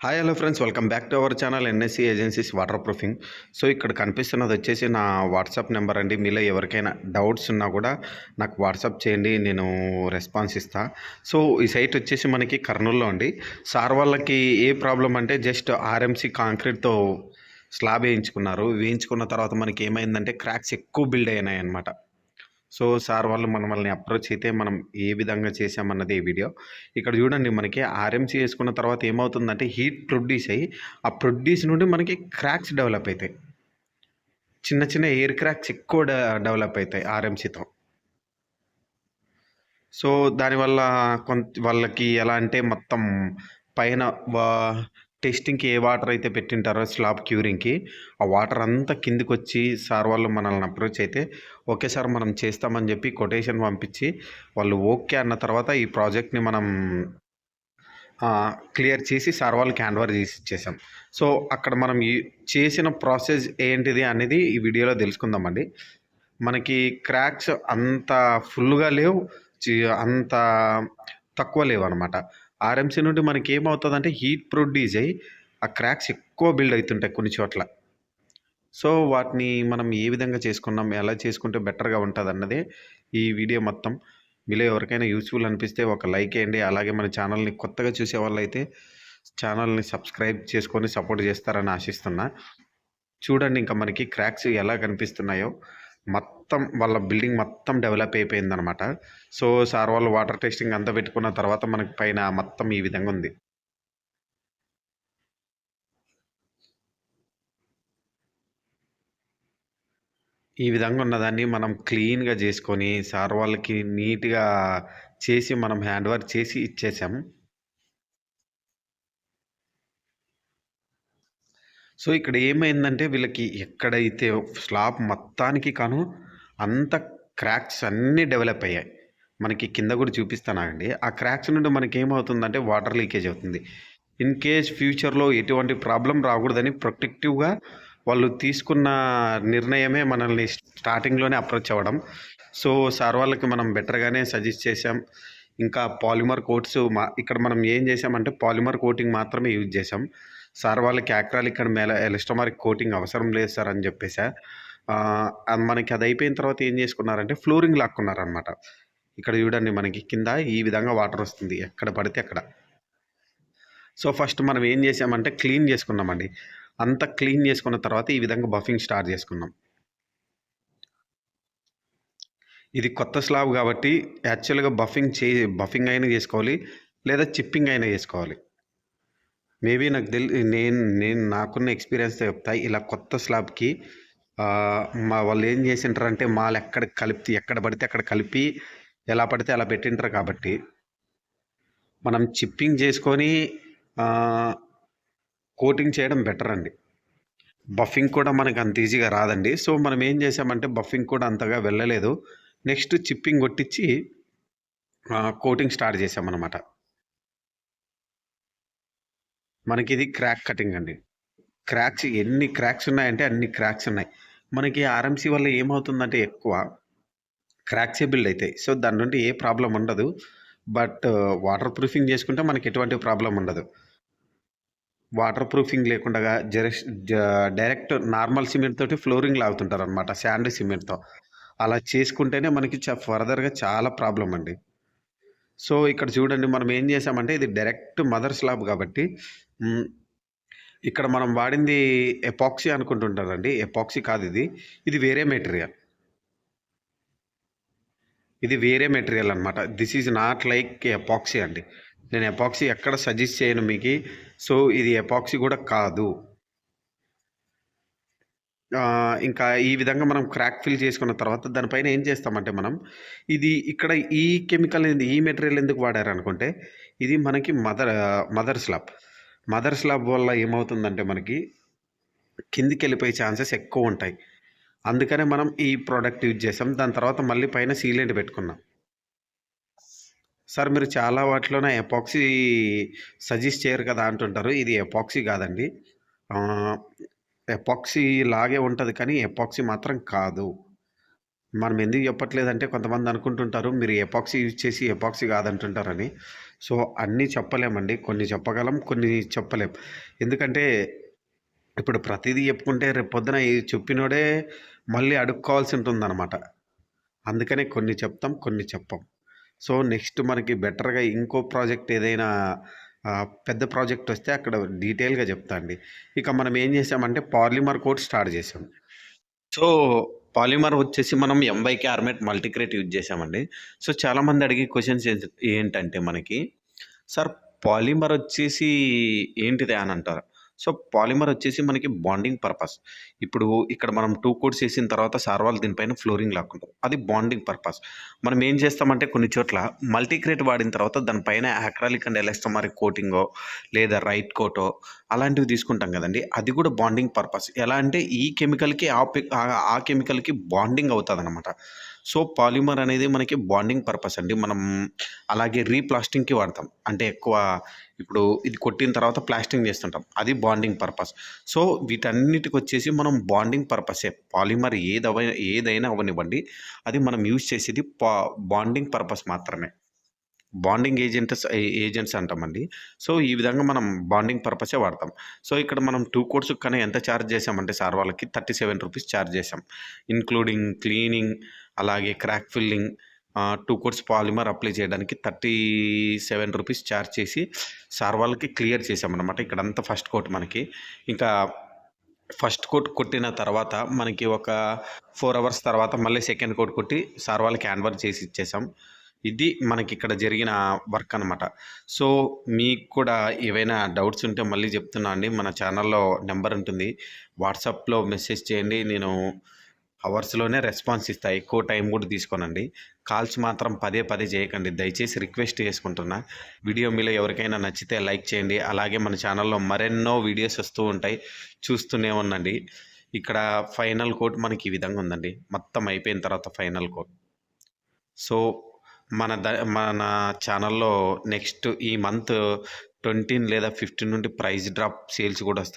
Hello friends, welcome back to our channel NSC agencies waterproofing. So ఇక్కడ కనిపిస్తున్నది వచ్చేసి నా వాట్సాప్ నెంబర్ అండి. మీలో ఎవరికైనా డౌట్స్ ఉన్నా కూడా నాకు వాట్సాప్ చేయండి, నేను రెస్పాన్స్ ఇస్తా. సో ఈ సైట్ వచ్చేసి మనకి కర్నూలులో అండి. సార్ వాళ్ళకి ఏ ప్రాబ్లం అంటే జస్ట్ ఆర్ఎంసీ కాంక్రీట్తో స్లాబ్ వేయించుకున్న తర్వాత మనకి ఏమైందంటే క్రాక్స్ ఎక్కువ బిల్డ్ అయినాయి అనమాట. సో సార్ వాళ్ళు మనల్ని అప్రోచ్ అయితే మనం ఏ విధంగా చేసామన్నది ఈ వీడియో. ఇక్కడ చూడండి, మనకి ఆర్ఎంసీ వేసుకున్న తర్వాత ఏమవుతుందంటే హీట్ ప్రొడ్యూస్ అయ్యి ఆ ప్రొడ్యూస్ నుండి మనకి క్రాక్స్ డెవలప్ అవుతాయి. చిన్న చిన్న ఎయిర్ క్రాక్స్ ఎక్కువ డెవలప్ అవుతాయి ఆర్ఎంసీతో. సో దానివల్ల వాళ్ళకి ఎలా అంటే మొత్తం పైన టెస్టింగ్కి ఏ వాటర్ అయితే పెట్టింటారో స్లాబ్ క్యూరింగ్కి, ఆ వాటర్ అంతా కిందికి వచ్చి సార్ వాళ్ళు మనల్ని అప్రోచ్ అయితే ఓకే సార్ మనం చేస్తామని చెప్పి కొటేషన్ పంపించి వాళ్ళు ఓకే అన్న తర్వాత ఈ ప్రాజెక్ట్ని మనం క్లియర్ చేసి సార్ వాళ్ళకి హ్యాండ్ ఓవర్ చేసి ఇచ్చేసాం. సో అక్కడ మనం చేసిన ప్రాసెస్ ఏంటిది అనేది ఈ వీడియోలో తెలుసుకుందామండి. మనకి క్రాక్స్ అంత ఫుల్గా లేవు, అంత తక్కువ లేవు అనమాట. ఆర్ఎంసీ నుండి మనకి ఏమవుతుందంటే హీట్ ప్రొడ్యూస్ అయ్యి ఆ క్రాక్స్ ఎక్కువ బిల్డ్ అవుతుంటాయి కొన్ని చోట్ల. సో వాటిని మనం ఏ విధంగా చేసుకున్నాం, ఎలా చేసుకుంటే బెటర్గా ఉంటుంది అన్నదే ఈ వీడియో మొత్తం. మీలో ఎవరికైనా యూస్ఫుల్ అనిపిస్తే ఒక లైక్ వేయండి. అలాగే మన ఛానల్ని కొత్తగా చూసే వాళ్ళైతే ఛానల్ని సబ్స్క్రైబ్ చేసుకొని సపోర్ట్ చేస్తారని ఆశిస్తున్నా. చూడండి ఇంకా మనకి క్రాక్స్ ఎలా కనిపిస్తున్నాయో. మొత్తం వాళ్ళ బిల్డింగ్ మొత్తం డెవలప్ అయిపోయిందనమాట. సో సార్ వాళ్ళు వాటర్ టెస్టింగ్ అంతా పెట్టుకున్న తర్వాత మనకి పైన మొత్తం ఈ విధంగా ఉంది. ఈ విధంగా ఉన్నదాన్ని మనం క్లీన్గా చేసుకొని సార్ వాళ్ళకి నీట్గా చేసి మనం హ్యాండ్ వర్క్ చేసి ఇచ్చేసాం. సో ఇక్కడ ఏమైందంటే వీళ్ళకి ఎక్కడైతే స్లాబ్ మొత్తానికి కాను అంత క్రాక్స్ అన్నీ డెవలప్ అయ్యాయి. మనకి కింద కూడా చూపిస్తానండి. ఆ క్రాక్స్ నుండి మనకి ఏమవుతుందంటే వాటర్ లీకేజ్ అవుతుంది. ఇన్ కేస్ ఫ్యూచర్లో ఎటువంటి ప్రాబ్లం రాకూడదని ప్రొటెక్టివ్గా వాళ్ళు తీసుకున్న నిర్ణయమే మనల్ని స్టార్టింగ్లోనే అప్రోచ్ అవ్వడం. సో సార్ వాళ్ళకి మనం బెటర్గానే సజెస్ట్ చేసాం. ఇంకా పాలిమర్ కోట్స్ ఇక్కడ మనం ఏం చేసామంటే పాలిమర్ కోటింగ్ మాత్రమే యూజ్ చేసాం. సార్ వాళ్ళకి యాక్రాలిక్ అండ్ ఎలస్టోమరిక్ కోటింగ్ అవసరం లేదు సార్ అని చెప్పేసా. మనకి అది అయిపోయిన తర్వాత ఏం చేసుకున్నారంటే ఫ్లోరింగ్ లాక్కున్నారనమాట. ఇక్కడ చూడండి, మనకి కింద ఈ విధంగా వాటర్ వస్తుంది ఎక్కడ పడితే అక్కడ. సో ఫస్ట్ మనం ఏం చేసామంటే క్లీన్ చేసుకున్నామండి. అంతా క్లీన్ చేసుకున్న తర్వాత ఈ విధంగా బఫింగ్ స్టార్ట్ చేసుకున్నాం. ఇది కొత్త స్లాబ్ కాబట్టి యాక్చువల్గా బఫింగ్ అయినా చేసుకోవాలి, లేదా చిప్పింగ్ అయినా చేసుకోవాలి. మేబీ నాకు నేను నాకున్న ఎక్స్పీరియన్స్తో చెప్తా. ఇలా కొత్త స్లాబ్కి మా వాళ్ళు ఏం చేసింటారంటే మాల్ ఎక్కడ పడితే అక్కడ కలిపి ఎలా పడితే అలా పెట్టింటారు కాబట్టి మనం చిప్పింగ్ చేసుకొని కోటింగ్ చేయడం బెటర్ అండి. బఫింగ్ కూడా మనకు అంత ఈజీగా రాదండి. సో మనం ఏం చేసామంటే బఫింగ్ కూడా అంతగా వెళ్ళలేదు. నెక్స్ట్ చిప్పింగ్ కొట్టించి కోటింగ్ స్టార్ట్ చేసామన్నమాట. మనకి ఇది క్రాక్ కటింగ్ అండి. ఎన్ని క్రాక్స్ ఉన్నాయంటే అన్ని క్రాక్స్ ఉన్నాయి. మనకి ఆర్ఎంసీ వల్ల ఏమవుతుందంటే ఎక్కువ క్రాక్సే బిల్డ్ అవుతాయి. సో దాని నుండి ఏ ప్రాబ్లం ఉండదు. బట్ వాటర్ ప్రూఫింగ్ చేసుకుంటే మనకి ఎటువంటి ప్రాబ్లం ఉండదు. వాటర్ ప్రూఫింగ్ లేకుండా డైరెక్ట్ నార్మల్ సిమెంట్ తోటి ఫ్లోరింగ్ లాగుతుంటారు అనమాట, శాండ్ సిమెంట్తో. అలా చేసుకుంటేనే మనకి ఫర్దర్గా చాలా ప్రాబ్లం అండి. సో ఇక్కడ చూడండి, మనం ఏం చేసామంటే ఇది డైరెక్ట్ మదర్ స్లాబ్ కాబట్టి ఇక్కడ మనం వాడింది ఎపాక్సీ అనుకుంటుంటారండి. ఎపాక్సీ కాదు, ఇది వేరే మెటీరియల్. ఇది వేరే మెటీరియల్ అనమాట. This is not like epoxy అండి. నేను ఎపాక్సీ ఎక్కడ సజెస్ట్ చేయను మీకు. సో ఇది ఎపాక్సీ కూడా కాదు. ఇంకా ఈ విధంగా మనం క్రాక్ ఫిల్ చేసుకున్న తర్వాత దానిపైన ఏం చేస్తామంటే మనం ఇక్కడ ఈ కెమికల్ ఈ మెటీరియల్ ఎందుకు వాడారనుకుంటే ఇది మనకి మదర్ స్లాబ్ వల్ల ఏమవుతుందంటే మనకి కిందికి వెళ్ళిపోయే ఛాన్సెస్ ఎక్కువ ఉంటాయి. అందుకనే మనం ఈ ప్రోడక్ట్ యూజ్ చేసాం. దాని తర్వాత మళ్ళీ పైన సీలెంట్ పెట్టుకున్నాం. సార్ మీరు చాలా వాటిలోనే ఎపాక్సీ సజెస్ట్ చేయరు కదా అంటుంటారు. ఇది ఎపాక్సీ కాదండి. ఎపాక్సీ లాగే ఉంటుంది కానీ ఎపాక్సీ మాత్రం కాదు. మనం ఎందుకు చెప్పట్లేదంటే కొంతమంది అనుకుంటుంటారు మీరు ఎపాక్సీ యూజ్ చేసి ఎపాక్సీ కాదంటుంటారని. సో అన్నీ చెప్పలేమండి. కొన్ని చెప్పగలం, కొన్ని చెప్పలేం. ఎందుకంటే ఇప్పుడు ప్రతీదీ చెప్పుకుంటే రేపొద్దున ఈ చెప్పినోడే మళ్ళీ అడుక్కోవాల్సి ఉంటుందనమాట. అందుకనే కొన్ని చెప్తాం, కొన్ని చెప్పం. సో నెక్స్ట్ మనకి బెటర్‌గా ఇంకో ప్రాజెక్ట్ ఏదైనా పెద్ద ప్రాజెక్ట్ వస్తే అక్కడ డీటెయిల్‌గా చెప్తా అండి. ఇక మనం ఏం చేసామంటే పాలిమర్ కోట్ స్టార్ట్ చేసాం. సో పాలిమర్ వచ్చేసి మనం ఎంవైకే ఆర్మేట్ మల్టీక్రేట్ యూజ్ చేసామండి. సో చాలామంది అడిగే క్వెషన్స్ ఏంటంటే మనకి, సార్ పాలిమర్ వచ్చేసి ఏంటిది అని అంటారు. సో పాలిమర్ వచ్చేసి మనకి బాండింగ్ పర్పస్. ఇప్పుడు ఇక్కడ మనం 2 కోట్స్ ఏసిన తర్వాత సార్ వాళ్ళు దీనిపైన ఫ్లోరింగ్ లాక్కుంటారు. అది బాండింగ్ పర్పస్. మనం ఏం చేస్తామంటే కొన్ని చోట్ల మల్టీక్రేట్ వాడిన తర్వాత దానిపైన అక్రాలిక్ అండ్ ఎలాస్టోమరిక్ కోటింగో లేదా రైట్ కోటో అలాంటివి తీసుకుంటాం కదండీ! అది కూడా బాండింగ్ పర్పస్. ఎలా అంటే ఈ కెమికల్‌కి ఆ కెమికల్‌కి బాండింగ్ అవుతదనమాట. సో పాలిమర్ అనేది మనకి బాండింగ్ పర్పస్ అండి. మనం అలాగే రీప్లాస్టింగ్‌కి వాడతాం. అంటే ఎక్కువ ఇప్పుడు ఇది కొట్టిన తర్వాత ప్లాస్టింగ్ చేస్తుంటాం. అది బాండింగ్ పర్పస్. సో వీటన్నిటికొచ్చేసి మనం బాండింగ్ పర్పసే. పాలిమర్ ఏదైనా అవ్వనివ్వండి. అది మనం యూజ్ చేసేది బాండింగ్ పర్పస్ మాత్రమే. బాండింగ్ ఏజెంట్స్ అంటామండి. సో ఈ విధంగా మనం బాండింగ్ పర్పసే వాడతాం. సో ఇక్కడ మనం 2 కోట్స్‌కి కానీ ఎంత చార్జ్ చేసామంటే సార్ వాళ్ళకి రూ. 37 చార్జ్ చేసాం. ఇన్క్లూడింగ్ క్లీనింగ్, అలాగే crack filling, 2 coats polymer apply చేయడానికి రూ. 37 చార్జ్ చేసి సార్ వాళ్ళకి క్లియర్ చేసామన్నమాట. ఇక్కడంతా ఫస్ట్ కోట్ మనకి. ఇంకా ఫస్ట్ కోట్ కొట్టిన తర్వాత మనకి ఒక 4 అవర్స్ తర్వాత మళ్ళీ సెకండ్ కోట్ కొట్టి సార్ వాళ్ళకి హ్యాండ్ ఓవర్ చేసి ఇచ్చేసాం. ఇది మనకిక్కడ జరిగిన వర్క్ అనమాట. సో మీకు కూడా ఏవైనా డౌట్స్ ఉంటే మళ్ళీ చెప్తున్నా అండి. మన ఛానల్‌లో నెంబర్ ఉంటుంది. వాట్సాప్‌లో మెసేజ్ చేయండి. నేను అవర్స్‌లోనే రెస్పాన్స్ ఇస్తా. ఎక్కువ టైం కూడా తీసుకోనండి. కాల్స్ మాత్రం పదే పదే చేయకండి. దయచేసి రిక్వెస్ట్ చేసుకుంటున్నా. వీడియో మీలో ఎవరికైనా నచ్చితే లైక్ చేయండి. అలాగే మన ఛానల్‌లో మరెన్నో వీడియోస్ వస్తూ ఉంటాయి. చూస్తూనే ఉండండి. ఇక్కడ ఫైనల్ కోట్ మనకి ఈ విధంగా ఉందండి. మొత్తం అయిపోయిన తర్వాత ఫైనల్ కోట్. సో మన ఛానల్‌లో నెక్స్ట్ ఈ మంత్ 20 లేదా 15 నుండి ప్రైస్ డ్రాప్ సేల్స్ కూడా వస్తాయి.